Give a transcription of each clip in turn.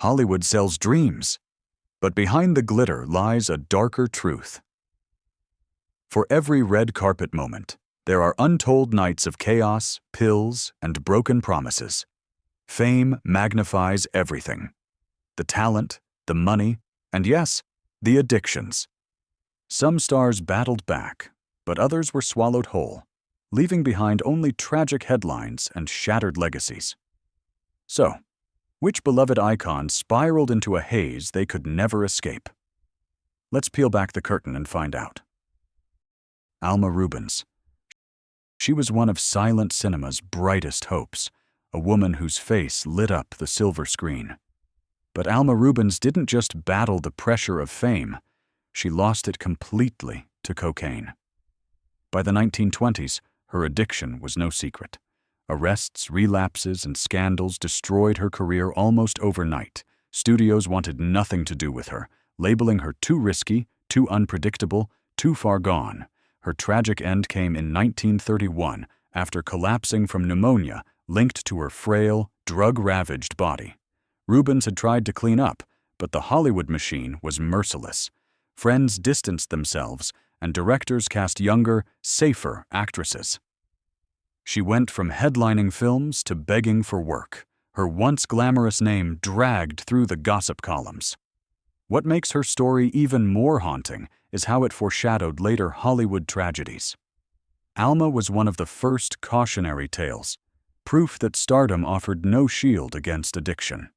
Hollywood sells dreams, but behind the glitter lies a darker truth. For every red carpet moment, there are untold nights of chaos, pills, and broken promises. Fame magnifies everything. The talent, the money, and yes, the addictions. Some stars battled back, but others were swallowed whole, leaving behind only tragic headlines and shattered legacies. So, which beloved icon spiraled into a haze they could never escape? Let's peel back the curtain and find out. Alma Rubens. She was one of silent cinema's brightest hopes, a woman whose face lit up the silver screen. But Alma Rubens didn't just battle the pressure of fame, she lost it completely to cocaine. By the 1920s, her addiction was no secret. Arrests, relapses, and scandals destroyed her career almost overnight. Studios wanted nothing to do with her, labeling her too risky, too unpredictable, too far gone. Her tragic end came in 1931 after collapsing from pneumonia linked to her frail, drug-ravaged body. Rubens had tried to clean up, but the Hollywood machine was merciless. Friends distanced themselves, and directors cast younger, safer actresses. She went from headlining films to begging for work, her once glamorous name dragged through the gossip columns. What makes her story even more haunting is how it foreshadowed later Hollywood tragedies. Alma was one of the first cautionary tales, proof that stardom offered no shield against addiction.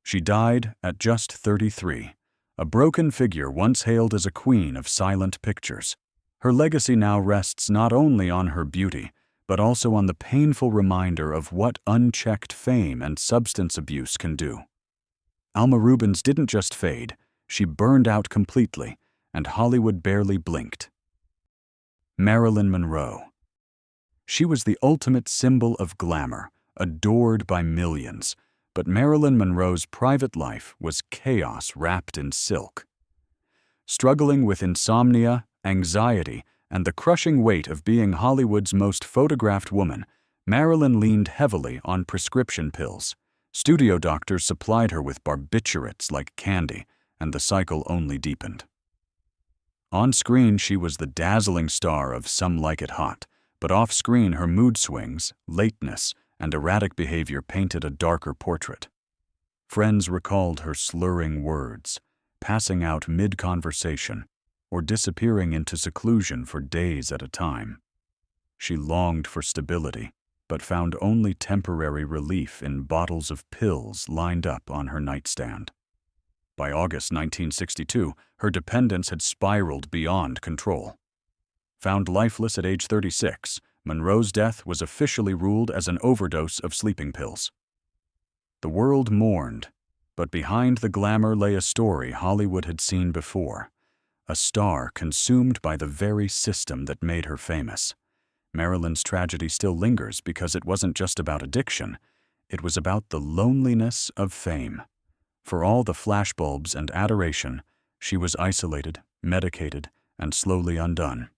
She died at just 33, a broken figure once hailed as a queen of silent pictures. Her legacy now rests not only on her beauty, but also on the painful reminder of what unchecked fame and substance abuse can do. Alma Rubens didn't just fade, she burned out completely, and Hollywood barely blinked. Marilyn Monroe. She was the ultimate symbol of glamour, adored by millions, but Marilyn Monroe's private life was chaos wrapped in silk. Struggling with insomnia, anxiety, and the crushing weight of being Hollywood's most photographed woman, Marilyn leaned heavily on prescription pills. Studio doctors supplied her with barbiturates like candy, and the cycle only deepened. On screen, she was the dazzling star of Some Like It Hot, but off-screen her mood swings, lateness, and erratic behavior painted a darker portrait. Friends recalled her slurring words, passing out mid-conversation, or disappearing into seclusion for days at a time. She longed for stability, but found only temporary relief in bottles of pills lined up on her nightstand. By August 1962, her dependence had spiraled beyond control. Found lifeless at age 36, Monroe's death was officially ruled as an overdose of sleeping pills. The world mourned, but behind the glamour lay a story Hollywood had seen before. A star consumed by the very system that made her famous. Marilyn's tragedy still lingers because it wasn't just about addiction, it was about the loneliness of fame. For all the flashbulbs and adoration, she was isolated, medicated, and slowly undone.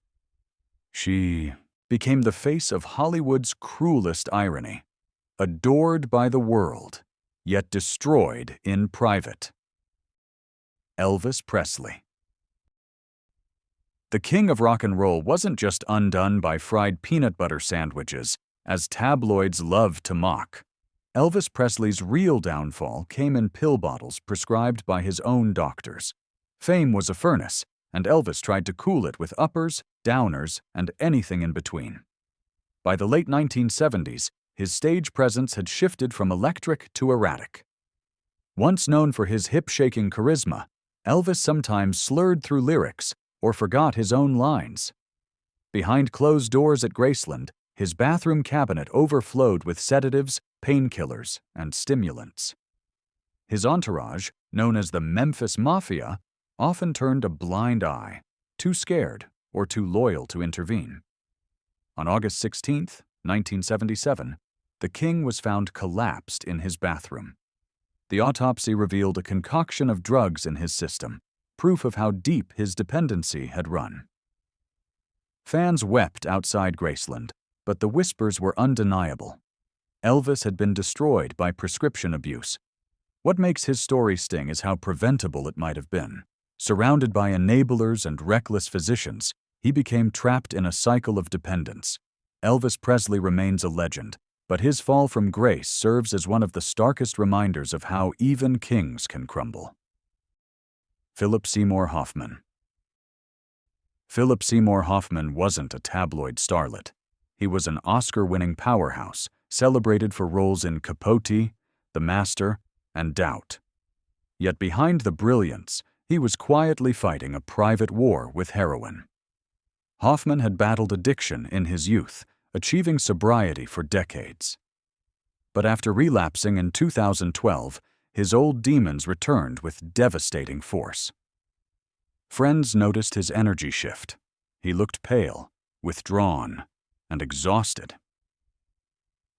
She became the face of Hollywood's cruelest irony, adored by the world, yet destroyed in private. Elvis Presley. The king of rock and roll wasn't just undone by fried peanut butter sandwiches, as tabloids loved to mock. Elvis Presley's real downfall came in pill bottles prescribed by his own doctors. Fame was a furnace, and Elvis tried to cool it with uppers, downers, and anything in between. By the late 1970s, his stage presence had shifted from electric to erratic. Once known for his hip-shaking charisma, Elvis sometimes slurred through lyrics or forgot his own lines. Behind closed doors at Graceland, his bathroom cabinet overflowed with sedatives, painkillers, and stimulants. His entourage, known as the Memphis Mafia, often turned a blind eye, too scared or too loyal to intervene. On August 16, 1977, the king was found collapsed in his bathroom. The autopsy revealed a concoction of drugs in his system, proof of how deep his dependency had run. Fans wept outside Graceland, but the whispers were undeniable. Elvis had been destroyed by prescription abuse. What makes his story sting is how preventable it might have been. Surrounded by enablers and reckless physicians, he became trapped in a cycle of dependence. Elvis Presley remains a legend, but his fall from grace serves as one of the starkest reminders of how even kings can crumble. Philip Seymour Hoffman. Philip Seymour Hoffman wasn't a tabloid starlet. He was an Oscar-winning powerhouse, celebrated for roles in Capote, The Master, and Doubt. Yet behind the brilliance, he was quietly fighting a private war with heroin. Hoffman had battled addiction in his youth, achieving sobriety for decades. But after relapsing in 2012, his old demons returned with devastating force. Friends noticed his energy shift. He looked pale, withdrawn, and exhausted.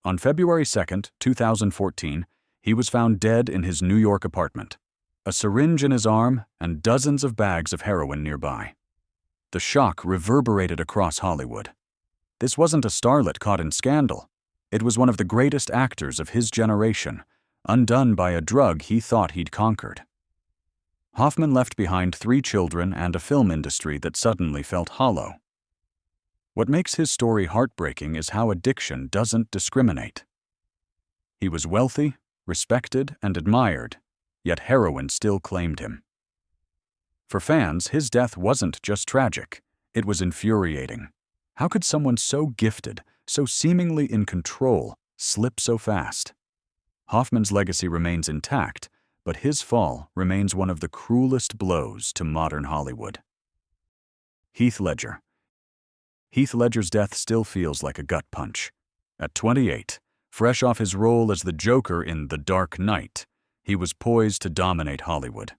On February 2, 2014, he was found dead in his New York apartment, a syringe in his arm and dozens of bags of heroin nearby. The shock reverberated across Hollywood. This wasn't a starlet caught in scandal. It was one of the greatest actors of his generation, undone by a drug he thought he'd conquered. Hoffman left behind 3 children and a film industry that suddenly felt hollow. What makes his story heartbreaking is how addiction doesn't discriminate. He was wealthy, respected, and admired, yet heroin still claimed him. For fans, his death wasn't just tragic, it was infuriating. How could someone so gifted, so seemingly in control, slip so fast? Hoffman's legacy remains intact, but his fall remains one of the cruelest blows to modern Hollywood. Heath Ledger. Heath Ledger's death still feels like a gut punch. At 28, fresh off his role as the Joker in The Dark Knight, he was poised to dominate Hollywood.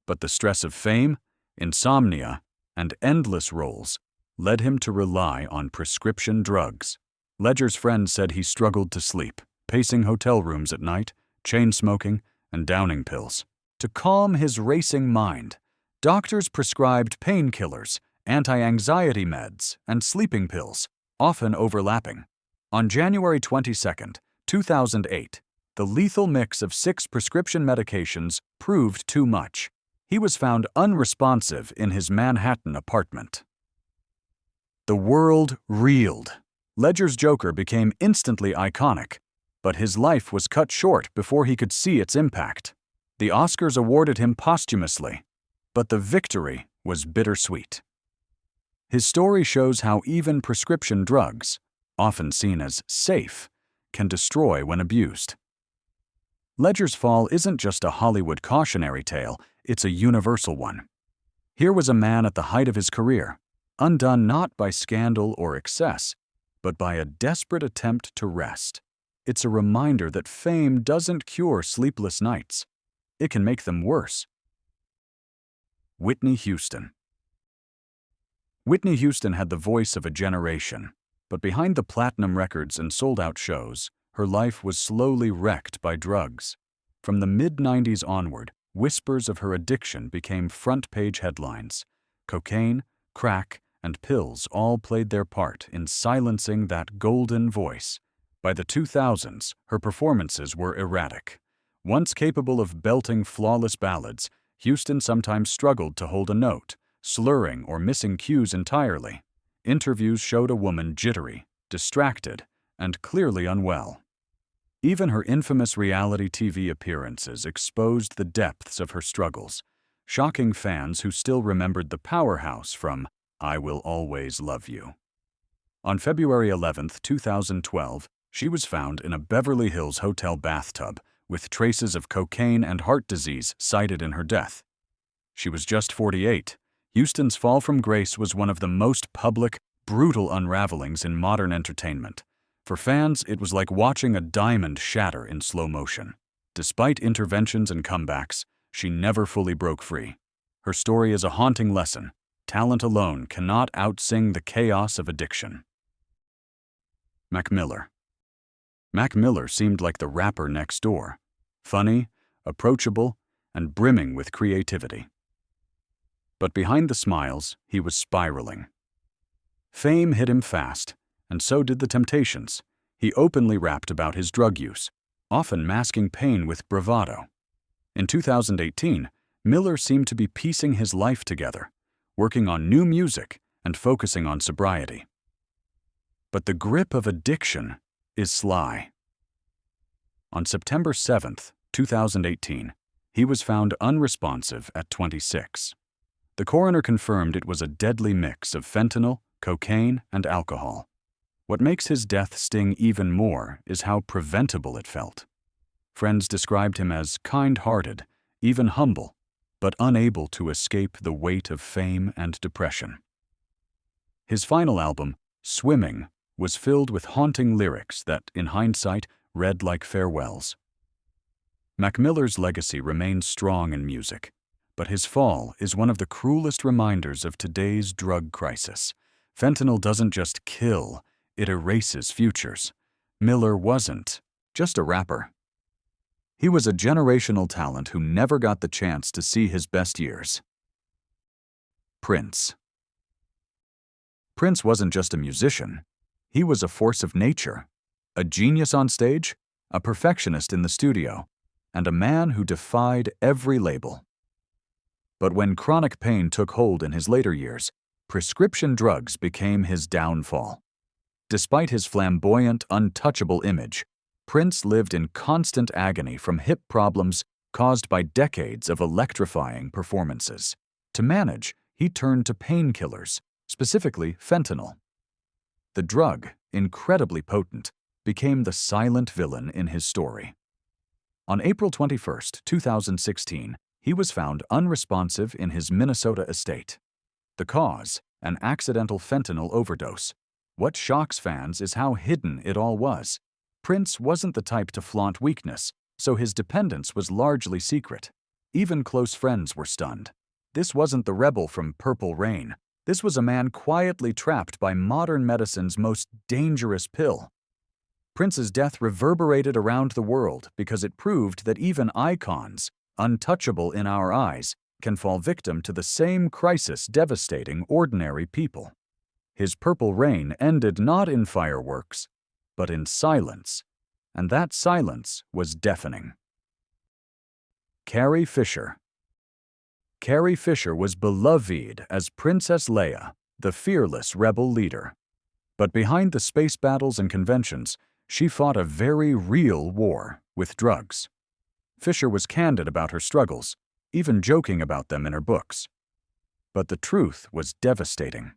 But the stress of fame, insomnia, and endless roles led him to rely on prescription drugs. Ledger's friends said he struggled to sleep, pacing hotel rooms at night, chain-smoking, and downing pills. To calm his racing mind, doctors prescribed painkillers, anti-anxiety meds, and sleeping pills, often overlapping. On January 22, 2008, the lethal mix of 6 prescription medications proved too much. He was found unresponsive in his Manhattan apartment. The world reeled. Ledger's Joker became instantly iconic, but his life was cut short before he could see its impact. The Oscars awarded him posthumously, but the victory was bittersweet. His story shows how even prescription drugs, often seen as safe, can destroy when abused. Ledger's fall isn't just a Hollywood cautionary tale, it's a universal one. Here was a man at the height of his career, undone not by scandal or excess, but by a desperate attempt to rest. It's a reminder that fame doesn't cure sleepless nights. It can make them worse. Whitney Houston. Whitney Houston had the voice of a generation, but behind the platinum records and sold-out shows, her life was slowly wrecked by drugs. From the mid-90s onward, whispers of her addiction became front-page headlines. Cocaine, crack, and pills all played their part in silencing that golden voice. By the 2000s, her performances were erratic. Once capable of belting flawless ballads, Houston sometimes struggled to hold a note, slurring or missing cues entirely. Interviews showed a woman jittery, distracted, and clearly unwell. Even her infamous reality TV appearances exposed the depths of her struggles, shocking fans who still remembered the powerhouse from I Will Always Love You. On February 11, 2012, she was found in a Beverly Hills hotel bathtub with traces of cocaine and heart disease cited in her death. She was just 48. Houston's fall from grace was one of the most public, brutal unravelings in modern entertainment. For fans, it was like watching a diamond shatter in slow motion. Despite interventions and comebacks, she never fully broke free. Her story is a haunting lesson. Talent alone cannot outsing the chaos of addiction. Mac Miller. Mac Miller seemed like the rapper next door. Funny, approachable, and brimming with creativity. But behind the smiles, he was spiraling. Fame hit him fast, and so did the temptations. He openly rapped about his drug use, often masking pain with bravado. In 2018, Miller seemed to be piecing his life together, working on new music and focusing on sobriety. But the grip of addiction is sly. On September 7, 2018, he was found unresponsive at 26. The coroner confirmed it was a deadly mix of fentanyl, cocaine, and alcohol. What makes his death sting even more is how preventable it felt. Friends described him as kind-hearted, even humble, but unable to escape the weight of fame and depression. His final album, Swimming, was filled with haunting lyrics that, in hindsight, read like farewells. Mac Miller's legacy remains strong in music, but his fall is one of the cruelest reminders of today's drug crisis. Fentanyl doesn't just kill, it erases futures. Miller wasn't just a rapper. He was a generational talent who never got the chance to see his best years. Prince. Prince wasn't just a musician. He was a force of nature, a genius on stage, a perfectionist in the studio, and a man who defied every label. But when chronic pain took hold in his later years, prescription drugs became his downfall. Despite his flamboyant, untouchable image, Prince lived in constant agony from hip problems caused by decades of electrifying performances. To manage, he turned to painkillers, specifically fentanyl. The drug, incredibly potent, became the silent villain in his story. On April 21, 2016, he was found unresponsive in his Minnesota estate. The cause, an accidental fentanyl overdose. What shocks fans is how hidden it all was. Prince wasn't the type to flaunt weakness, so his dependence was largely secret. Even close friends were stunned. This wasn't the rebel from Purple Rain. This was a man quietly trapped by modern medicine's most dangerous pill. Prince's death reverberated around the world because it proved that even icons, untouchable in our eyes, can fall victim to the same crisis devastating ordinary people. His Purple Rain ended not in fireworks, but in silence, and that silence was deafening. Carrie Fisher. Carrie Fisher was beloved as Princess Leia, the fearless rebel leader. But behind the space battles and conventions, she fought a very real war with drugs. Fisher was candid about her struggles, even joking about them in her books. But the truth was devastating.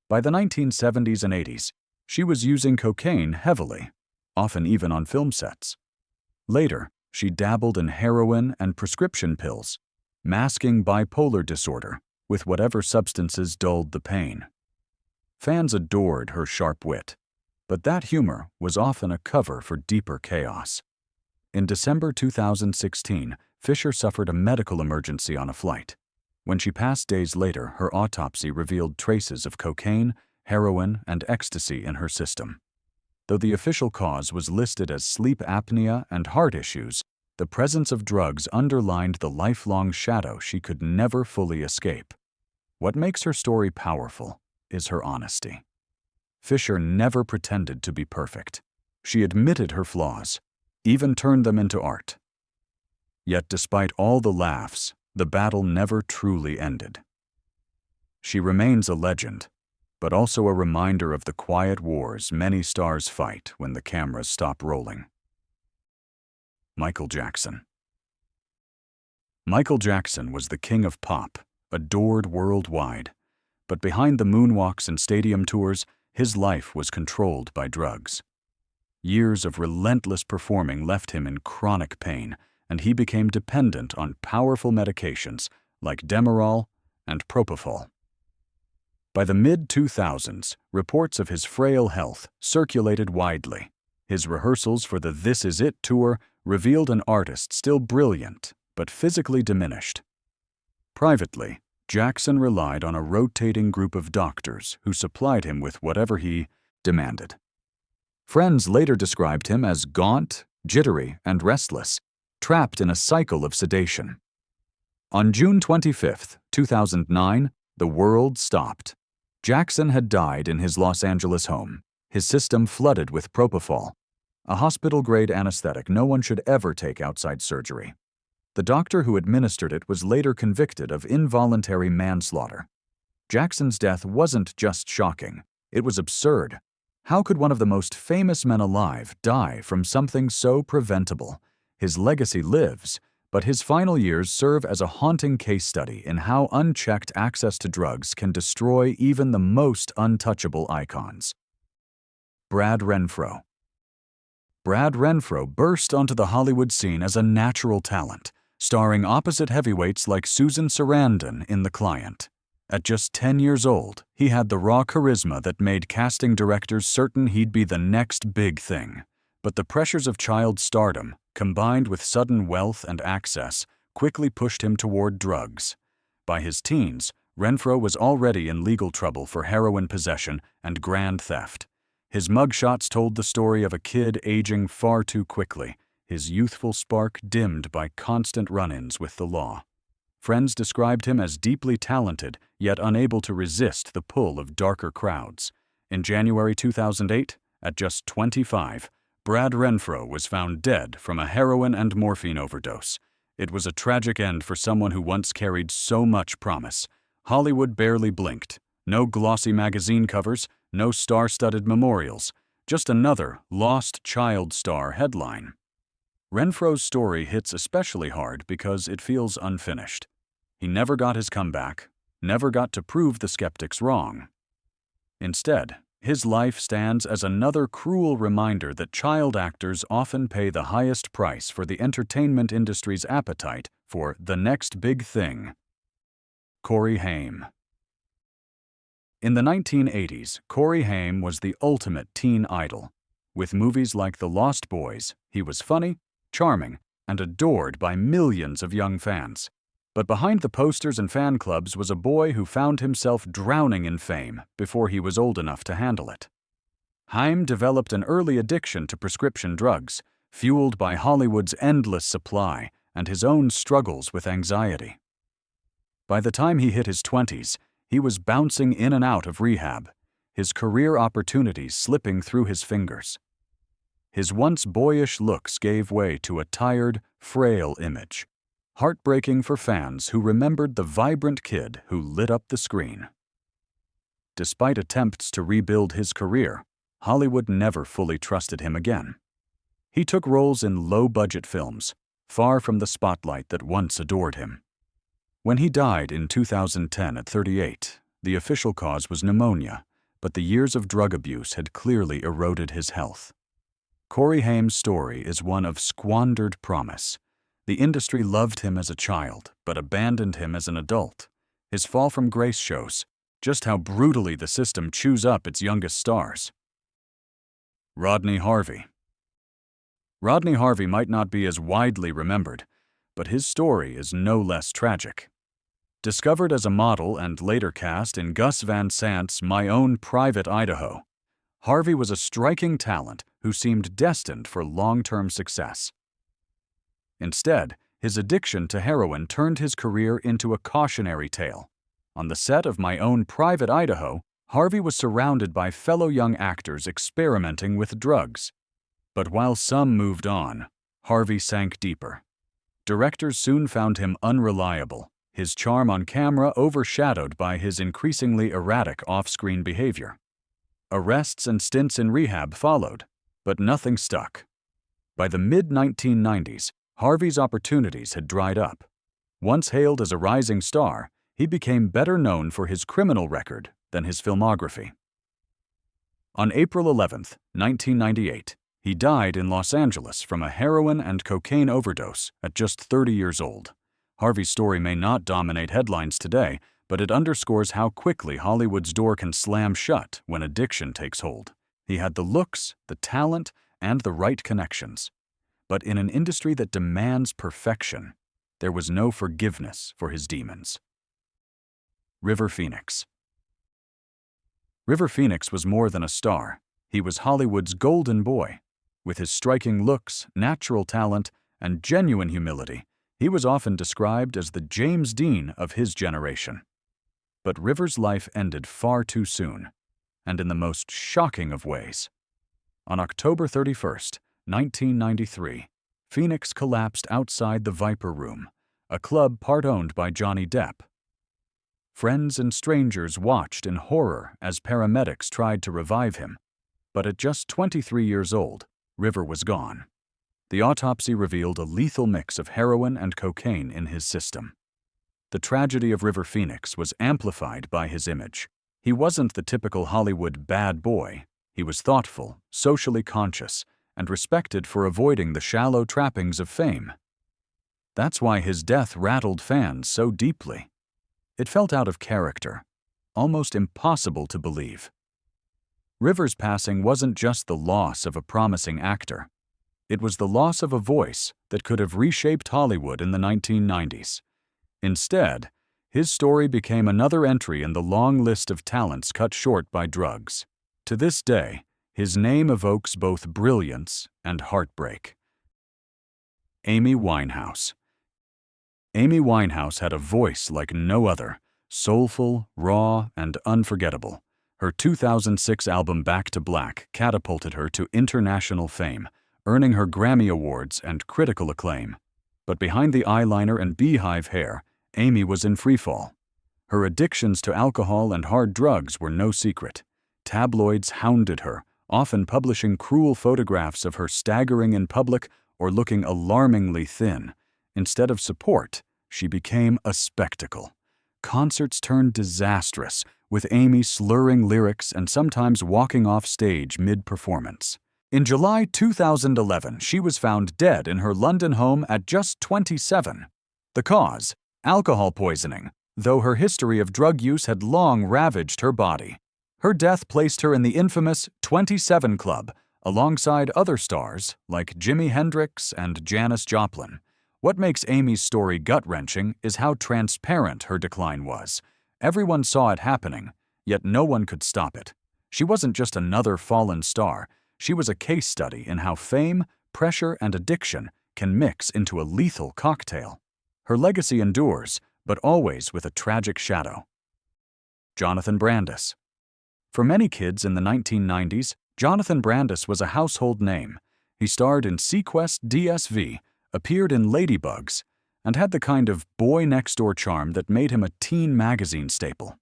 By the 1970s and 80s, she was using cocaine heavily, often even on film sets. Later, she dabbled in heroin and prescription pills, masking bipolar disorder with whatever substances dulled the pain. Fans adored her sharp wit, but that humor was often a cover for deeper chaos. In December 2016, Fisher suffered a medical emergency on a flight. When she passed days later, her autopsy revealed traces of cocaine, heroin, and ecstasy in her system. Though the official cause was listed as sleep apnea and heart issues, the presence of drugs underlined the lifelong shadow she could never fully escape. What makes her story powerful is her honesty. Fisher never pretended to be perfect. She admitted her flaws, even turned them into art. Yet despite all the laughs, the battle never truly ended. She remains a legend, but also a reminder of the quiet wars many stars fight when the cameras stop rolling. Michael Jackson. Michael Jackson was the king of pop, adored worldwide. But behind the moonwalks and stadium tours, his life was controlled by drugs. Years of relentless performing left him in chronic pain, and he became dependent on powerful medications like Demerol and Propofol. By the mid-2000s, reports of his frail health circulated widely. His rehearsals for the This Is It tour revealed an artist still brilliant, but physically diminished. Privately, Jackson relied on a rotating group of doctors who supplied him with whatever he demanded. Friends later described him as gaunt, jittery, and restless, trapped in a cycle of sedation. On June 25, 2009, the world stopped. Jackson had died in his Los Angeles home, his system flooded with Propofol, a hospital-grade anesthetic no one should ever take outside surgery. The doctor who administered it was later convicted of involuntary manslaughter. Jackson's death wasn't just shocking, it was absurd. How could one of the most famous men alive die from something so preventable? His legacy lives, but his final years serve as a haunting case study in how unchecked access to drugs can destroy even the most untouchable icons. Brad Renfro. Brad Renfro burst onto the Hollywood scene as a natural talent, starring opposite heavyweights like Susan Sarandon in The Client. At just 10 years old, he had the raw charisma that made casting directors certain he'd be the next big thing. But the pressures of child stardom, combined with sudden wealth and access, quickly pushed him toward drugs. By his teens, Renfro was already in legal trouble for heroin possession and grand theft. His mugshots told the story of a kid aging far too quickly, his youthful spark dimmed by constant run-ins with the law. Friends described him as deeply talented, yet unable to resist the pull of darker crowds. In January 2008, at just 25, Brad Renfro was found dead from a heroin and morphine overdose. It was a tragic end for someone who once carried so much promise. Hollywood barely blinked. No glossy magazine covers, no star-studded memorials, just another lost child star headline. Renfro's story hits especially hard because it feels unfinished. He never got his comeback, never got to prove the skeptics wrong. Instead, his life stands as another cruel reminder that child actors often pay the highest price for the entertainment industry's appetite for the next big thing. Corey Haim. In the 1980s, Corey Haim was the ultimate teen idol. With movies like The Lost Boys, he was funny, charming, and adored by millions of young fans. But behind the posters and fan clubs was a boy who found himself drowning in fame before he was old enough to handle it. Haim developed an early addiction to prescription drugs, fueled by Hollywood's endless supply and his own struggles with anxiety. By the time he hit his 20s, he was bouncing in and out of rehab, his career opportunities slipping through his fingers. His once boyish looks gave way to a tired, frail image, heartbreaking for fans who remembered the vibrant kid who lit up the screen. Despite attempts to rebuild his career, Hollywood never fully trusted him again. He took roles in low-budget films, far from the spotlight that once adored him. When he died in 2010 at 38, the official cause was pneumonia, but the years of drug abuse had clearly eroded his health. Corey Haim's story is one of squandered promise. The industry loved him as a child, but abandoned him as an adult. His fall from grace shows just how brutally the system chews up its youngest stars. Rodney Harvey. Rodney Harvey might not be as widely remembered, but his story is no less tragic. Discovered as a model and later cast in Gus Van Sant's My Own Private Idaho, Harvey was a striking talent who seemed destined for long-term success. Instead, his addiction to heroin turned his career into a cautionary tale. On the set of My Own Private Idaho, Harvey was surrounded by fellow young actors experimenting with drugs. But while some moved on, Harvey sank deeper. Directors soon found him unreliable, his charm on camera overshadowed by his increasingly erratic off-screen behavior. Arrests and stints in rehab followed, but nothing stuck. By the mid-1990s, Harvey's opportunities had dried up. Once hailed as a rising star, he became better known for his criminal record than his filmography. On April 11, 1998, he died in Los Angeles from a heroin and cocaine overdose at just 30 years old. Harvey's story may not dominate headlines today, but it underscores how quickly Hollywood's door can slam shut when addiction takes hold. He had the looks, the talent, and the right connections. But in an industry that demands perfection, there was no forgiveness for his demons. River Phoenix. River Phoenix was more than a star. He was Hollywood's golden boy. With his striking looks, natural talent, and genuine humility, he was often described as the James Dean of his generation. But River's life ended far too soon, and in the most shocking of ways. On October 31, 1993, Phoenix collapsed outside the Viper Room, a club part-owned by Johnny Depp. Friends and strangers watched in horror as paramedics tried to revive him, but at just 23 years old, River was gone. The autopsy revealed a lethal mix of heroin and cocaine in his system. The tragedy of River Phoenix was amplified by his image. He wasn't the typical Hollywood bad boy. He was thoughtful, socially conscious, and respected for avoiding the shallow trappings of fame. That's why his death rattled fans so deeply. It felt out of character, almost impossible to believe. River's passing wasn't just the loss of a promising actor. It was the loss of a voice that could have reshaped Hollywood in the 1990s. Instead, his story became another entry in the long list of talents cut short by drugs. To this day, his name evokes both brilliance and heartbreak. Amy Winehouse. Amy Winehouse had a voice like no other, soulful, raw, and unforgettable. Her 2006 album Back to Black catapulted her to international fame, earning her Grammy Awards and critical acclaim. But behind the eyeliner and beehive hair, Amy was in freefall. Her addictions to alcohol and hard drugs were no secret. Tabloids hounded her, often publishing cruel photographs of her staggering in public or looking alarmingly thin. Instead of support, she became a spectacle. Concerts turned disastrous, with Amy slurring lyrics and sometimes walking off stage mid-performance. In July 2011, she was found dead in her London home at just 27. The cause? Alcohol poisoning, though her history of drug use had long ravaged her body. Her death placed her in the infamous 27 Club, alongside other stars like Jimi Hendrix and Janis Joplin. What makes Amy's story gut-wrenching is how transparent her decline was. Everyone saw it happening, yet no one could stop it. She wasn't just another fallen star. She was a case study in how fame, pressure, and addiction can mix into a lethal cocktail. Her legacy endures, but always with a tragic shadow. Jonathan Brandis. For many kids in the 1990s, Jonathan Brandis was a household name. He starred in Sequest DSV, appeared in Ladybugs, and had the kind of boy-next-door charm that made him a teen magazine staple.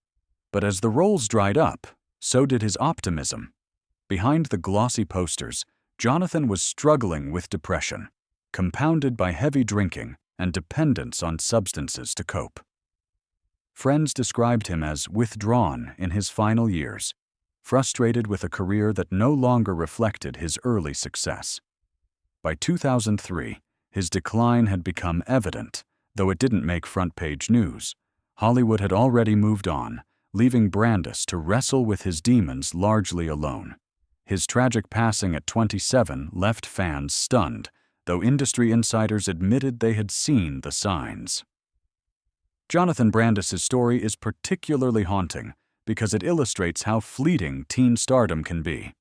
But as the roles dried up, so did his optimism. Behind the glossy posters, Jonathan was struggling with depression, compounded by heavy drinking and dependence on substances to cope. Friends described him as withdrawn in his final years, frustrated with a career that no longer reflected his early success. By 2003, his decline had become evident, though it didn't make front-page news. Hollywood had already moved on, leaving Brandis to wrestle with his demons largely alone. His tragic passing at 27 left fans stunned, though industry insiders admitted they had seen the signs. Jonathan Brandis's story is particularly haunting because it illustrates how fleeting teen stardom can be.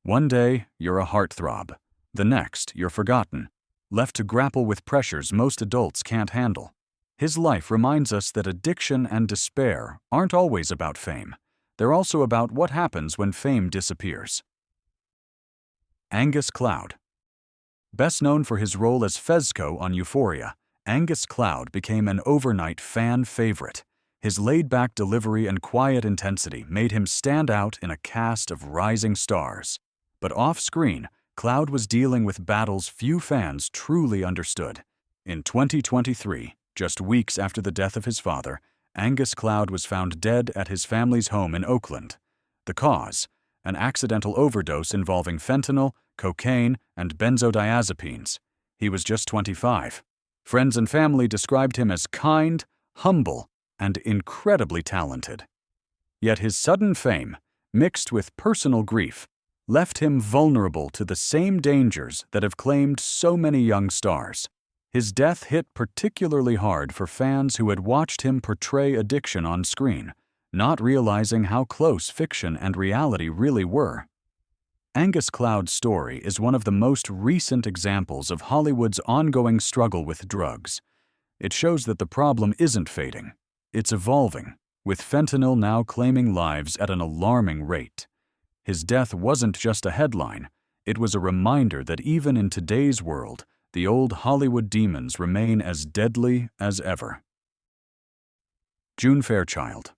One day, you're a heartthrob. The next, you're forgotten, left to grapple with pressures most adults can't handle. His life reminds us that addiction and despair aren't always about fame. They're also about what happens when fame disappears. Angus Cloud. Best known for his role as Fezco on Euphoria, Angus Cloud became an overnight fan favorite. His laid-back delivery and quiet intensity made him stand out in a cast of rising stars. But off-screen, Cloud was dealing with battles few fans truly understood. In 2023, just weeks after the death of his father, Angus Cloud was found dead at his family's home in Oakland. The cause? An accidental overdose involving fentanyl, cocaine, and benzodiazepines. He was just 25. Friends and family described him as kind, humble, and incredibly talented. Yet his sudden fame, mixed with personal grief, left him vulnerable to the same dangers that have claimed so many young stars. His death hit particularly hard for fans who had watched him portray addiction on screen, not realizing how close fiction and reality really were. Angus Cloud's story is one of the most recent examples of Hollywood's ongoing struggle with drugs. It shows that the problem isn't fading, it's evolving, with fentanyl now claiming lives at an alarming rate. His death wasn't just a headline, it was a reminder that even in today's world, the old Hollywood demons remain as deadly as ever. June Fairchild.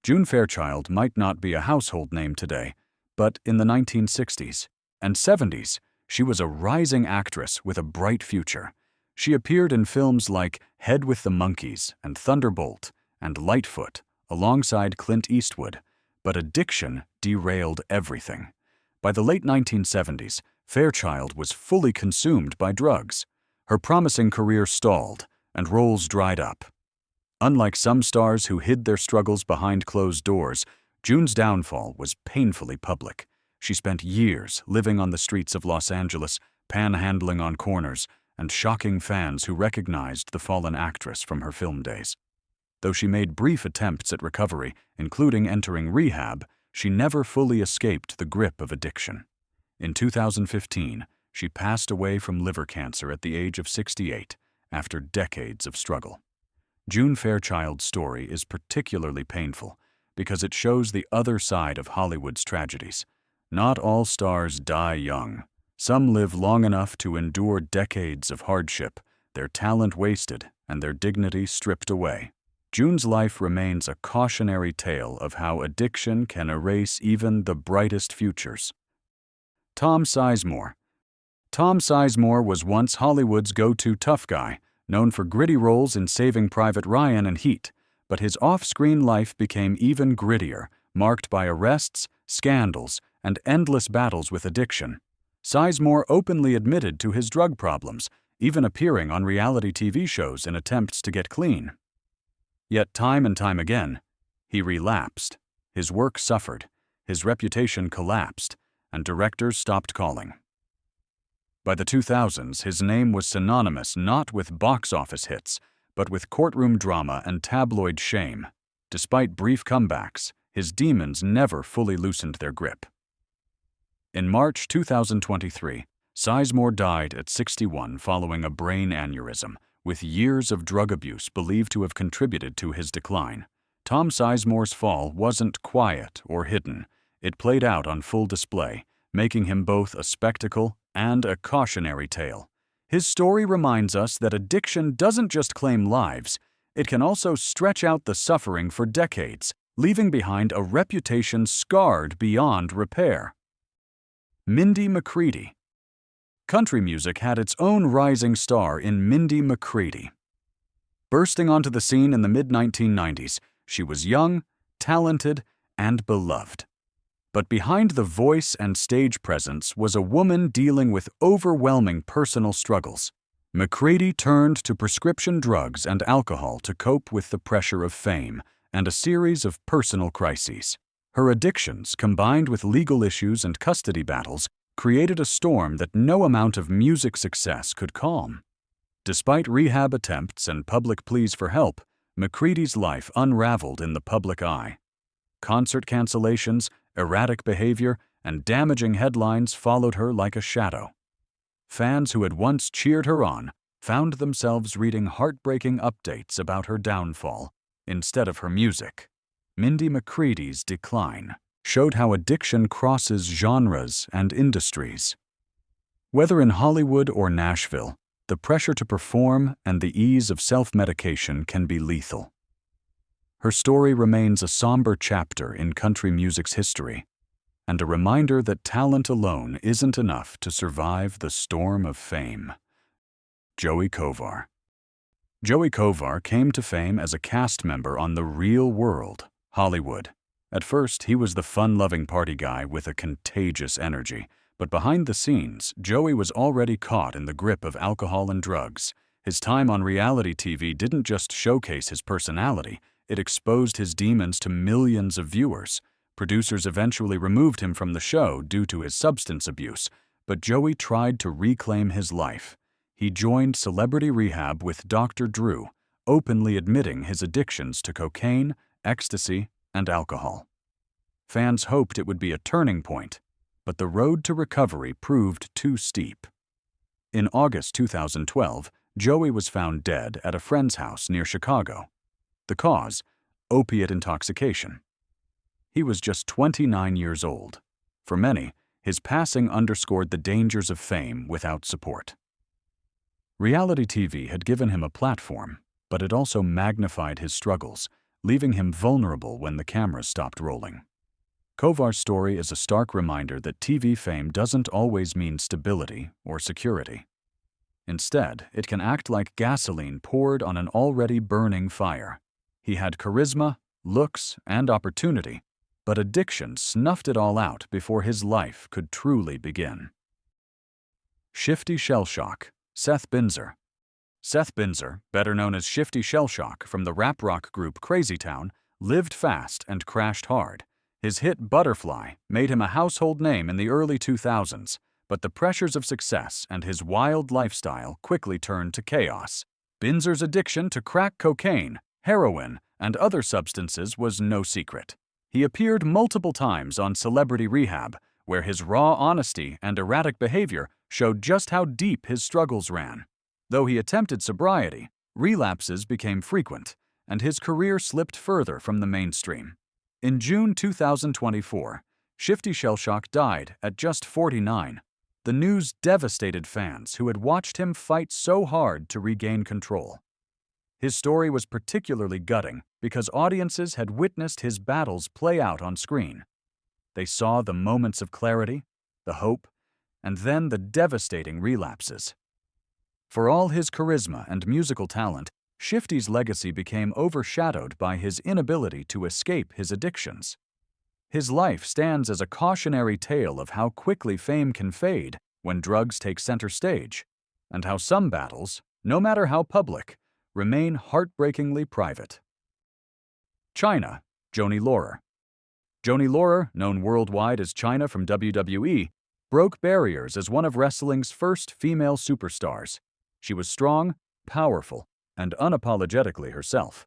June Fairchild might not be a household name today, but in the 1960s and 70s, she was a rising actress with a bright future. She appeared in films like Head with the Monkeys and Thunderbolt and Lightfoot alongside Clint Eastwood, but addiction derailed everything. By the late 1970s, Fairchild was fully consumed by drugs. Her promising career stalled, and roles dried up. Unlike some stars who hid their struggles behind closed doors, June's downfall was painfully public. She spent years living on the streets of Los Angeles, panhandling on corners, and shocking fans who recognized the fallen actress from her film days. Though she made brief attempts at recovery, including entering rehab, she never fully escaped the grip of addiction. In 2015, she passed away from liver cancer at the age of 68 after decades of struggle. June Fairchild's story is particularly painful because it shows the other side of Hollywood's tragedies. Not all stars die young. Some live long enough to endure decades of hardship, their talent wasted, and their dignity stripped away. June's life remains a cautionary tale of how addiction can erase even the brightest futures. Tom Sizemore. Tom Sizemore was once Hollywood's go-to tough guy, known for gritty roles in Saving Private Ryan and Heat, but his off-screen life became even grittier, marked by arrests, scandals, and endless battles with addiction. Sizemore openly admitted to his drug problems, even appearing on reality TV shows in attempts to get clean. Yet time and time again, he relapsed. His work suffered, his reputation collapsed, and directors stopped calling. By the 2000s, his name was synonymous not with box office hits, but with courtroom drama and tabloid shame. Despite brief comebacks, his demons never fully loosened their grip. In March 2023, Sizemore died at 61 following a brain aneurysm, with years of drug abuse believed to have contributed to his decline. Tom Sizemore's fall wasn't quiet or hidden. It played out on full display, making him both a spectacle and a cautionary tale. His story reminds us that addiction doesn't just claim lives, it can also stretch out the suffering for decades, leaving behind a reputation scarred beyond repair. Mindy McCready. Country music had its own rising star in Mindy McCready. Bursting onto the scene in the mid-1990s, she was young, talented, and beloved. But behind the voice and stage presence was a woman dealing with overwhelming personal struggles. McCready turned to prescription drugs and alcohol to cope with the pressure of fame and a series of personal crises. Her addictions, combined with legal issues and custody battles, created a storm that no amount of music success could calm. Despite rehab attempts and public pleas for help, McCready's life unraveled in the public eye. Concert cancellations, erratic behavior, and damaging headlines followed her like a shadow. Fans who had once cheered her on found themselves reading heartbreaking updates about her downfall instead of her music. Mindy McCready's decline showed how addiction crosses genres and industries. Whether in Hollywood or Nashville, the pressure to perform and the ease of self-medication can be lethal. Her story remains a somber chapter in country music's history, and a reminder that talent alone isn't enough to survive the storm of fame. Joey Kovar. Joey Kovar came to fame as a cast member on The Real World, Hollywood. At first, he was the fun-loving party guy with a contagious energy, but behind the scenes, Joey was already caught in the grip of alcohol and drugs. His time on reality TV didn't just showcase his personality, it exposed his demons to millions of viewers. Producers eventually removed him from the show due to his substance abuse, but Joey tried to reclaim his life. He joined celebrity rehab with Dr. Drew, openly admitting his addictions to cocaine, ecstasy, and alcohol. Fans hoped it would be a turning point, but the road to recovery proved too steep. In August 2012, Joey was found dead at a friend's house near Chicago. The cause? Opiate intoxication. He was just 29 years old. For many, His passing underscored the dangers of fame without support. Reality TV had given him a platform, but it also magnified his struggles, leaving him vulnerable when the cameras stopped rolling. Kovar's story is a stark reminder that TV fame doesn't always mean stability or security. Instead, it can act like gasoline poured on an already burning fire. He had charisma, looks, and opportunity, but addiction snuffed it all out before his life could truly begin. Shifty Shellshock, Seth Binzer. Seth Binzer, better known as Shifty Shellshock from the rap rock group Crazy Town, lived fast and crashed hard. His hit Butterfly made him a household name in the early 2000s, but the pressures of success and his wild lifestyle quickly turned to chaos. Binzer's addiction to crack cocaine, heroin, and other substances was no secret. He appeared multiple times on Celebrity Rehab, where his raw honesty and erratic behavior showed just how deep his struggles ran. Though he attempted sobriety, relapses became frequent, and his career slipped further from the mainstream. In June 2024, Shifty Shellshock died at just 49. The news devastated fans who had watched him fight so hard to regain control. His story was particularly gutting because audiences had witnessed his battles play out on screen. They saw the moments of clarity, the hope, and then the devastating relapses. For all his charisma and musical talent, Shifty's legacy became overshadowed by his inability to escape his addictions. His life stands as a cautionary tale of how quickly fame can fade when drugs take center stage, and how some battles, no matter how public, remain heartbreakingly private. China, Joanie Laurer. Joanie Laurer, known worldwide as China from WWE, broke barriers as one of wrestling's first female superstars. She was strong, powerful, and unapologetically herself.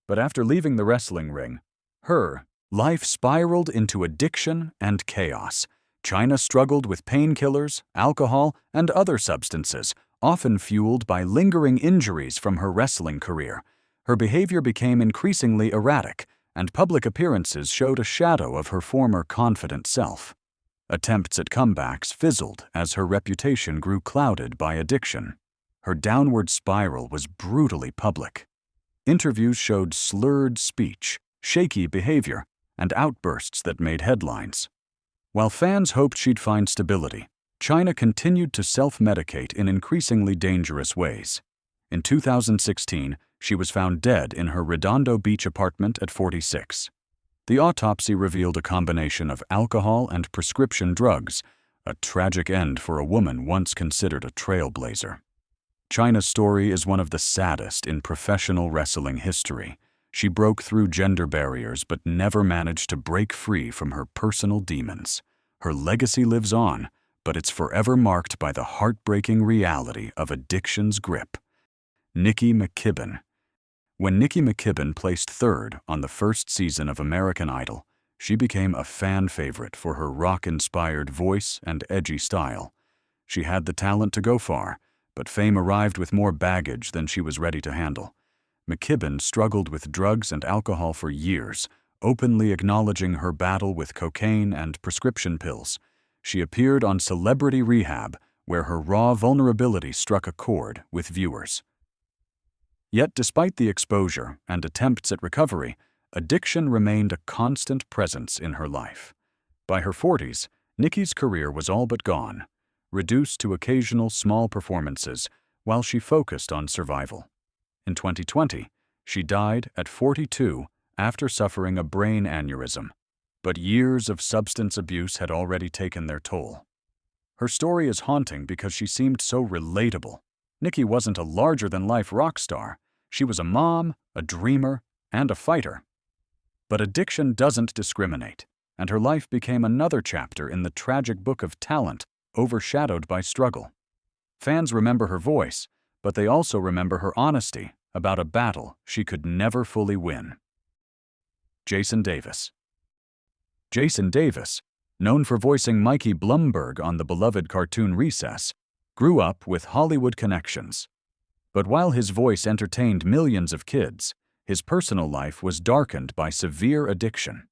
But after leaving the wrestling ring, her life spiraled into addiction and chaos. China struggled with painkillers, alcohol, and other substances, often fueled by lingering injuries from her wrestling career. Her behavior became increasingly erratic, and public appearances showed a shadow of her former confident self. Attempts at comebacks fizzled as her reputation grew clouded by addiction. Her downward spiral was brutally public. Interviews showed slurred speech, shaky behavior, and outbursts that made headlines. While fans hoped she'd find stability, China continued to self-medicate in increasingly dangerous ways. In 2016, she was found dead in her Redondo Beach apartment at 46. The autopsy revealed a combination of alcohol and prescription drugs, a tragic end for a woman once considered a trailblazer. China's story is one of the saddest in professional wrestling history. She broke through gender barriers but never managed to break free from her personal demons. Her legacy lives on, but it's forever marked by the heartbreaking reality of addiction's grip. Nikki McKibbin. When Nikki McKibbin placed third on the first season of American Idol, she became a fan favorite for her rock-inspired voice and edgy style. She had the talent to go far, but fame arrived with more baggage than she was ready to handle. McKibbin struggled with drugs and alcohol for years, openly acknowledging her battle with cocaine and prescription pills. She appeared on Celebrity Rehab, where her raw vulnerability struck a chord with viewers. Yet despite the exposure and attempts at recovery, addiction remained a constant presence in her life. By her 40s, Nikki's career was all but gone, reduced to occasional small performances while she focused on survival. In 2020, she died at 42 after suffering a brain aneurysm, but years of substance abuse had already taken their toll. Her story is haunting because she seemed so relatable. Nikki wasn't a larger-than-life rock star. She was a mom, a dreamer, and a fighter. But addiction doesn't discriminate, and her life became another chapter in the tragic book of talent overshadowed by struggle. Fans remember her voice, but they also remember her honesty about a battle she could never fully win. Jason Davis. Jason Davis, known for voicing Mikey Blumberg on the beloved cartoon Recess, grew up with Hollywood connections. But while his voice entertained millions of kids, his personal life was darkened by severe addiction.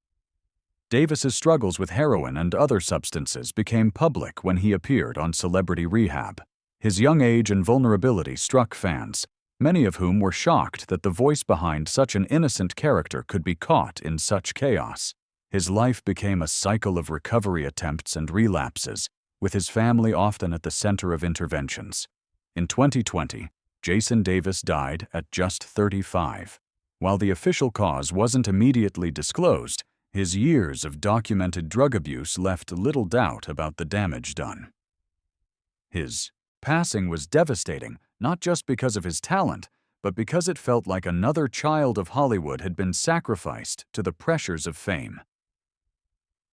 Davis's struggles with heroin and other substances became public when he appeared on Celebrity Rehab. His young age and vulnerability struck fans, many of whom were shocked that the voice behind such an innocent character could be caught in such chaos. His life became a cycle of recovery attempts and relapses, with his family often at the center of interventions. In 2020, Jason Davis died at just 35. While the official cause wasn't immediately disclosed, his years of documented drug abuse left little doubt about the damage done. His passing was devastating, not just because of his talent, but because it felt like another child of Hollywood had been sacrificed to the pressures of fame.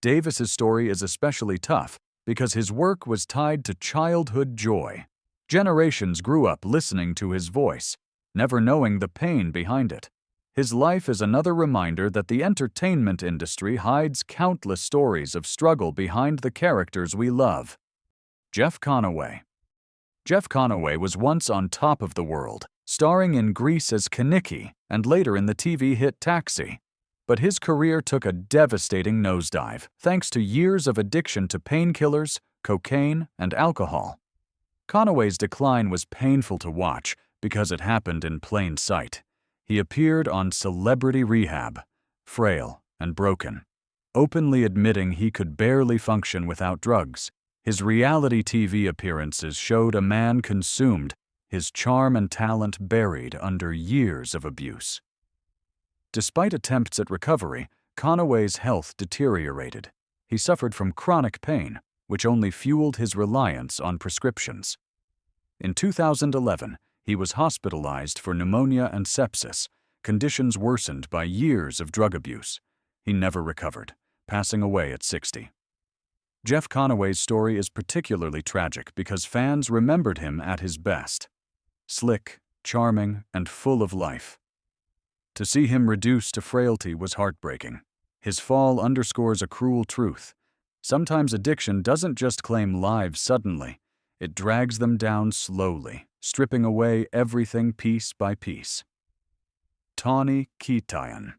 Davis's story is especially tough because his work was tied to childhood joy. Generations grew up listening to his voice, never knowing the pain behind it. His life is another reminder that the entertainment industry hides countless stories of struggle behind the characters we love. Jeff Conaway. Jeff Conaway was once on top of the world, starring in Grease as Kenickie and later in the TV hit Taxi. But his career took a devastating nosedive thanks to years of addiction to painkillers, cocaine, and alcohol. Conaway's decline was painful to watch because it happened in plain sight. He appeared on Celebrity Rehab, frail and broken, openly admitting he could barely function without drugs. His reality TV appearances showed a man consumed, his charm and talent buried under years of abuse. Despite attempts at recovery, Conaway's health deteriorated. He suffered from chronic pain, which only fueled his reliance on prescriptions. In 2011, he was hospitalized for pneumonia and sepsis, conditions worsened by years of drug abuse. He never recovered, passing away at 60. Jeff Conaway's story is particularly tragic because fans remembered him at his best. Slick, charming, and full of life. To see him reduced to frailty was heartbreaking. His fall underscores a cruel truth. Sometimes addiction doesn't just claim lives suddenly. It drags them down slowly, stripping away everything piece by piece. Tawny Kitaen.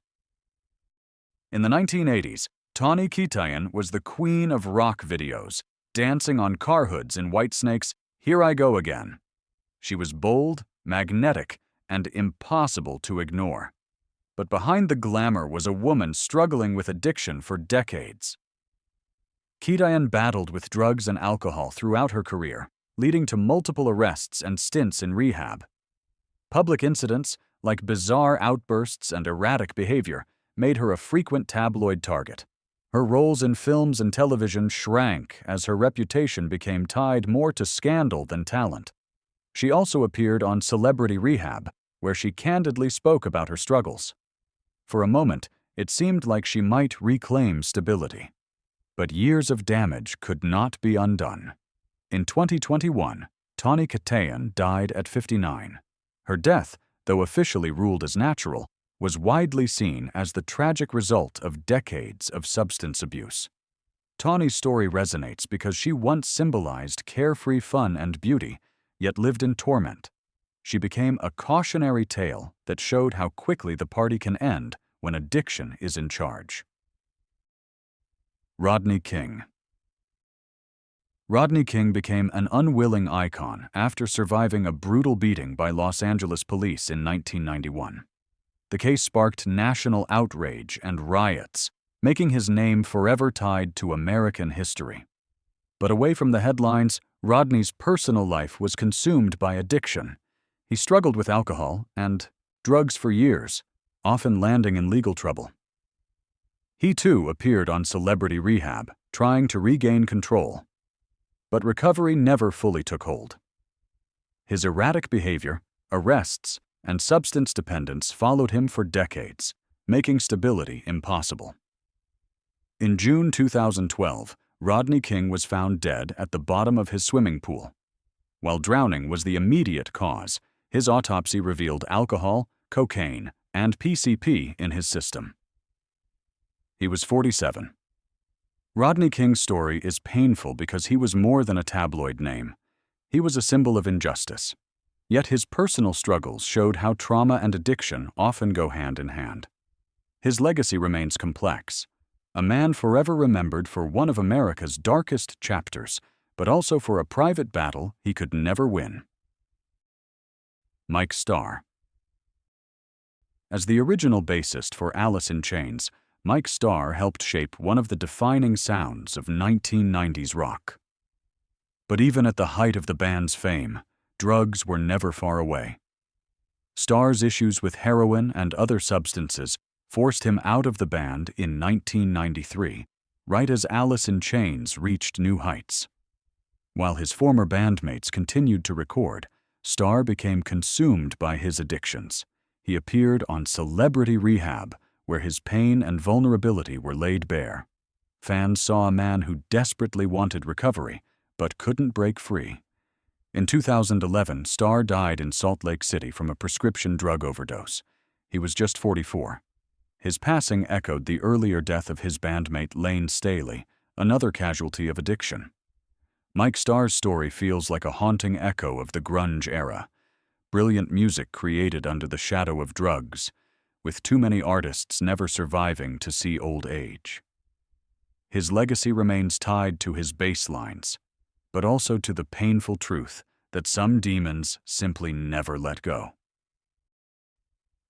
In the 1980s, Tawny Kitaen was the queen of rock videos, dancing on car hoods in Whitesnake's Here I Go Again. She was bold, magnetic, and impossible to ignore. But behind the glamour was a woman struggling with addiction for decades. Kitaen battled with drugs and alcohol throughout her career, leading to multiple arrests and stints in rehab. Public incidents, like bizarre outbursts and erratic behavior, made her a frequent tabloid target. Her roles in films and television shrank as her reputation became tied more to scandal than talent. She also appeared on Celebrity Rehab, where she candidly spoke about her struggles. For a moment, it seemed like she might reclaim stability. But years of damage could not be undone. In 2021, Tawny Kitaen died at 59. Her death, though officially ruled as natural, was widely seen as the tragic result of decades of substance abuse. Tawny's story resonates because she once symbolized carefree fun and beauty, yet lived in torment. She became a cautionary tale that showed how quickly the party can end when addiction is in charge. Rodney King. Rodney King became an unwilling icon after surviving a brutal beating by Los Angeles police in 1991. The case sparked national outrage and riots, making his name forever tied to American history. But away from the headlines, Rodney's personal life was consumed by addiction. He struggled with alcohol and drugs for years, often landing in legal trouble. He too appeared on Celebrity Rehab, trying to regain control. But recovery never fully took hold. His erratic behavior, arrests, and substance dependence followed him for decades, making stability impossible. In June 2012, Rodney King was found dead at the bottom of his swimming pool. While drowning was the immediate cause, his autopsy revealed alcohol, cocaine, and PCP in his system. He was 47. Rodney King's story is painful because he was more than a tabloid name. He was a symbol of injustice. Yet his personal struggles showed how trauma and addiction often go hand in hand. His legacy remains complex. A man forever remembered for one of America's darkest chapters, but also for a private battle he could never win. Mike Starr. As the original bassist for Alice in Chains, Mike Starr helped shape one of the defining sounds of 1990s rock. But even at the height of the band's fame, drugs were never far away. Starr's issues with heroin and other substances forced him out of the band in 1993, right as Alice in Chains reached new heights. While his former bandmates continued to record, Starr became consumed by his addictions. He appeared on Celebrity Rehab, where his pain and vulnerability were laid bare. Fans saw a man who desperately wanted recovery, but couldn't break free. In 2011, Starr died in Salt Lake City from a prescription drug overdose. He was just 44. His passing echoed the earlier death of his bandmate Lane Staley, another casualty of addiction. Mike Starr's story feels like a haunting echo of the grunge era. Brilliant music created under the shadow of drugs, with too many artists never surviving to see old age. His legacy remains tied to his bass lines, but also to the painful truth that some demons simply never let go.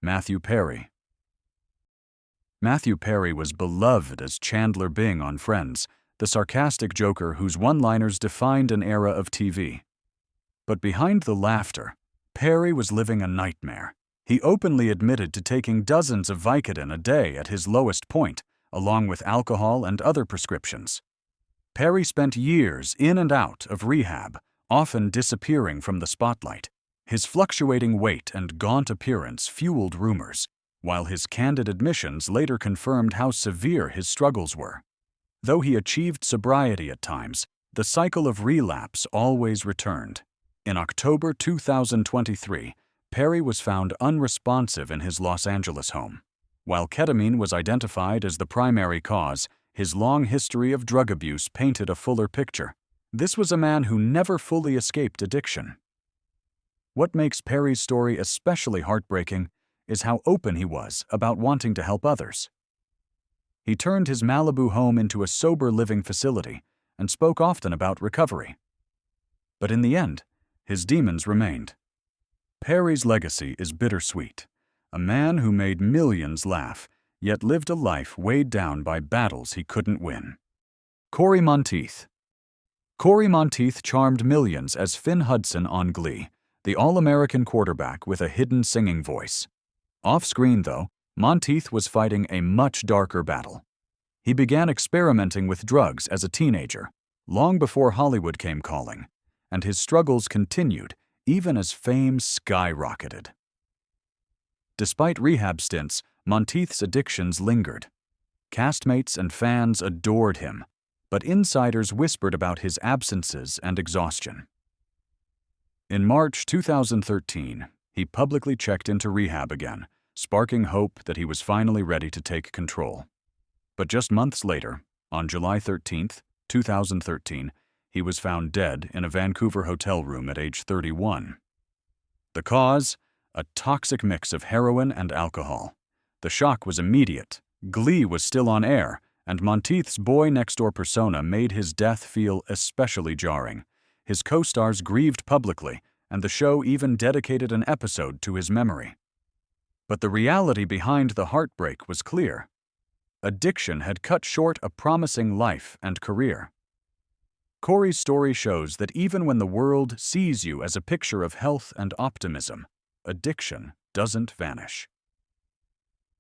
Matthew Perry. Matthew Perry was beloved as Chandler Bing on Friends, the sarcastic joker whose one-liners defined an era of TV. But behind the laughter, Perry was living a nightmare. He openly admitted to taking dozens of Vicodin a day at his lowest point, along with alcohol and other prescriptions. Perry spent years in and out of rehab, often disappearing from the spotlight. His fluctuating weight and gaunt appearance fueled rumors, while his candid admissions later confirmed how severe his struggles were. Though he achieved sobriety at times, the cycle of relapse always returned. In October 2023, Perry was found unresponsive in his Los Angeles home. While ketamine was identified as the primary cause, his long history of drug abuse painted a fuller picture. This was a man who never fully escaped addiction. What makes Perry's story especially heartbreaking is how open he was about wanting to help others. He turned his Malibu home into a sober living facility and spoke often about recovery. But in the end, his demons remained. Perry's legacy is bittersweet. A man who made millions laugh, yet lived a life weighed down by battles he couldn't win. Corey Monteith. Corey Monteith charmed millions as Finn Hudson on Glee, the all-American quarterback with a hidden singing voice. Off-screen, though, Monteith was fighting a much darker battle. He began experimenting with drugs as a teenager, long before Hollywood came calling, and his struggles continued even as fame skyrocketed. Despite rehab stints, Monteith's addictions lingered. Castmates and fans adored him, but insiders whispered about his absences and exhaustion. In March 2013, he publicly checked into rehab again, sparking hope that he was finally ready to take control. But just months later, on July 13, 2013, he was found dead in a Vancouver hotel room at age 31. The cause? A toxic mix of heroin and alcohol. The shock was immediate. Glee was still on air, and Monteith's boy-next-door persona made his death feel especially jarring. His co-stars grieved publicly, and the show even dedicated an episode to his memory. But the reality behind the heartbreak was clear. Addiction had cut short a promising life and career. Corey's story shows that even when the world sees you as a picture of health and optimism, addiction doesn't vanish.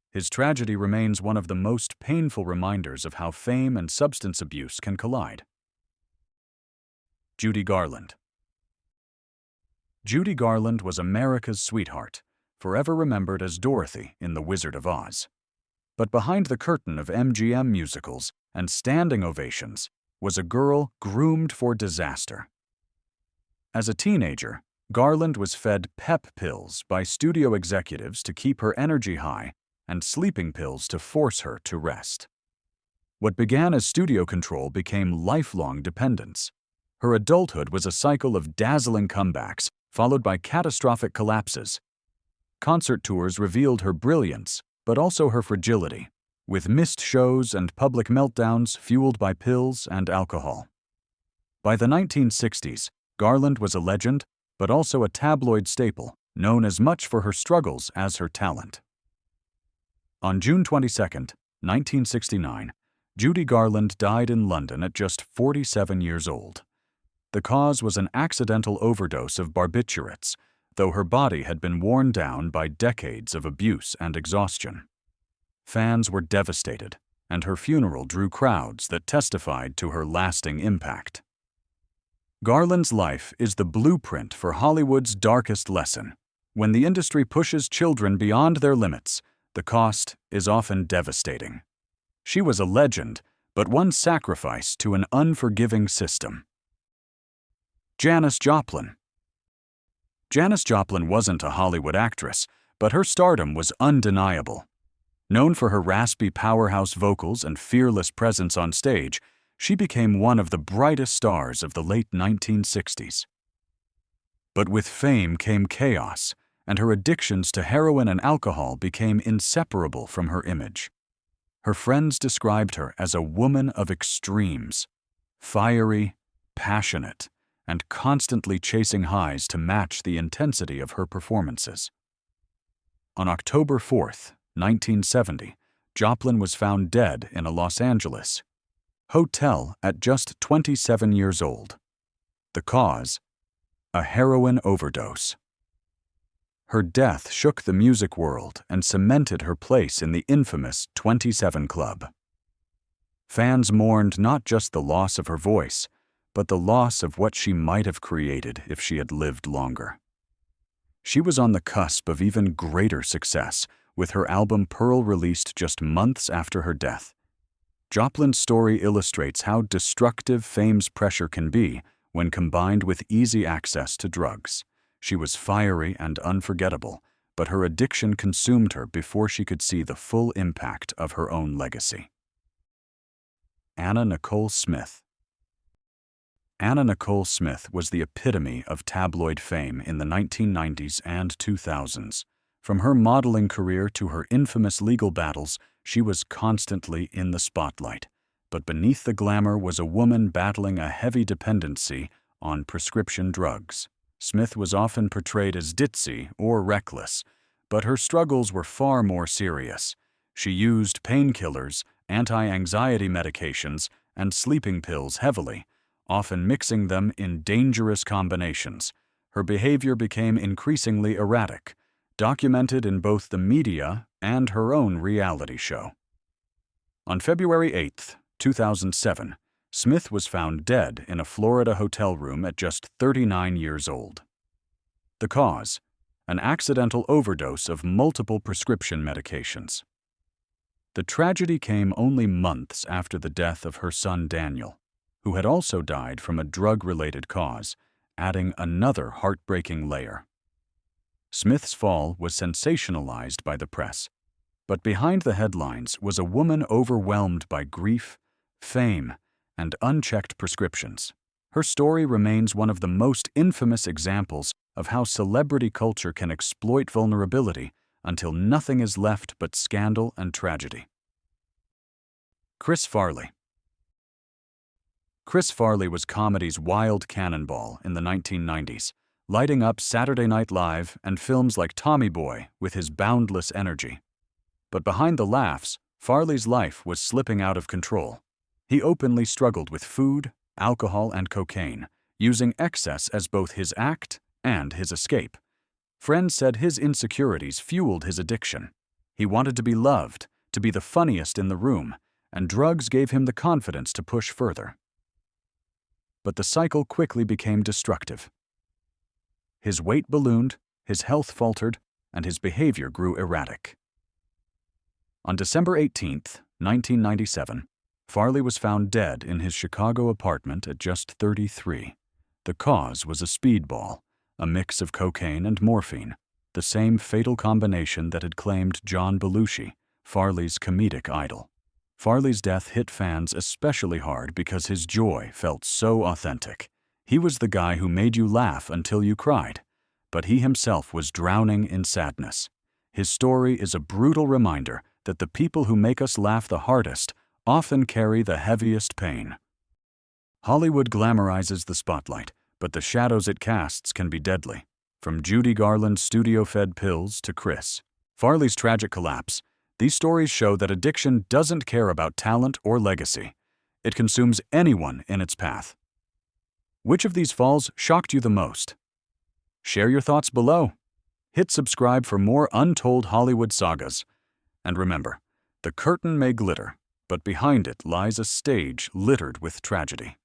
His tragedy remains one of the most painful reminders of how fame and substance abuse can collide. Judy Garland. Judy Garland was America's sweetheart, forever remembered as Dorothy in The Wizard of Oz. But behind the curtain of MGM musicals and standing ovations was a girl groomed for disaster. As a teenager, Garland was fed pep pills by studio executives to keep her energy high and sleeping pills to force her to rest. What began as studio control became lifelong dependence. Her adulthood was a cycle of dazzling comebacks, followed by catastrophic collapses. Concert tours revealed her brilliance, but also her fragility. with missed shows and public meltdowns fueled by pills and alcohol. By the 1960s, Garland was a legend, but also a tabloid staple, known as much for her struggles as her talent. On June 22, 1969, Judy Garland died in London at just 47 years old. The cause was an accidental overdose of barbiturates, though her body had been worn down by decades of abuse and exhaustion. Fans were devastated, and her funeral drew crowds that testified to her lasting impact. Garland's life is the blueprint for Hollywood's darkest lesson. When the industry pushes children beyond their limits, the cost is often devastating. She was a legend, but one sacrifice to an unforgiving system. Janis Joplin. Janis Joplin wasn't a Hollywood actress, but her stardom was undeniable. Known for her raspy powerhouse vocals and fearless presence on stage, she became one of the brightest stars of the late 1960s. But with fame came chaos, and her addictions to heroin and alcohol became inseparable from her image. Her friends described her as a woman of extremes, fiery, passionate, and constantly chasing highs to match the intensity of her performances. On October 4, 1970, Joplin was found dead in a Los Angeles hotel at just 27 years old. The cause? A heroin overdose. Her death shook the music world and cemented her place in the infamous 27 Club. Fans mourned not just the loss of her voice, but the loss of what she might have created if she had lived longer. She was on the cusp of even greater success, with her album Pearl released just months after her death. Joplin's story illustrates how destructive fame's pressure can be when combined with easy access to drugs. She was fiery and unforgettable, but her addiction consumed her before she could see the full impact of her own legacy. Anna Nicole Smith. Anna Nicole Smith was the epitome of tabloid fame in the 1990s and 2000s. From her modeling career to her infamous legal battles, she was constantly in the spotlight. But beneath the glamour was a woman battling a heavy dependency on prescription drugs. Smith was often portrayed as ditzy or reckless, but her struggles were far more serious. She used painkillers, anti-anxiety medications, and sleeping pills heavily, often mixing them in dangerous combinations. Her behavior became increasingly erratic, documented in both the media and her own reality show. On February 8, 2007, Smith was found dead in a Florida hotel room at just 39 years old. The cause? An accidental overdose of multiple prescription medications. The tragedy came only months after the death of her son Daniel, who had also died from a drug-related cause, adding another heartbreaking layer. Smith's fall was sensationalized by the press, but behind the headlines was a woman overwhelmed by grief, fame, and unchecked prescriptions. Her story remains one of the most infamous examples of how celebrity culture can exploit vulnerability until nothing is left but scandal and tragedy. Chris Farley. Chris Farley was comedy's wild cannonball in the 1990s, lighting up Saturday Night Live and films like Tommy Boy with his boundless energy. But behind the laughs, Farley's life was slipping out of control. He openly struggled with food, alcohol, and cocaine, using excess as both his act and his escape. Friends said his insecurities fueled his addiction. He wanted to be loved, to be the funniest in the room, and drugs gave him the confidence to push further. But the cycle quickly became destructive. His weight ballooned, his health faltered, and his behavior grew erratic. On December 18, 1997, Farley was found dead in his Chicago apartment at just 33. The cause was a speedball, a mix of cocaine and morphine, the same fatal combination that had claimed John Belushi, Farley's comedic idol. Farley's death hit fans especially hard because his joy felt so authentic. He was the guy who made you laugh until you cried, but he himself was drowning in sadness. His story is a brutal reminder that the people who make us laugh the hardest often carry the heaviest pain. Hollywood glamorizes the spotlight, but the shadows it casts can be deadly. From Judy Garland's studio-fed pills to Chris Farley's tragic collapse, these stories show that addiction doesn't care about talent or legacy. It consumes anyone in its path. Which of these falls shocked you the most? Share your thoughts below. Hit subscribe for more untold Hollywood sagas. And remember, the curtain may glitter, but behind it lies a stage littered with tragedy.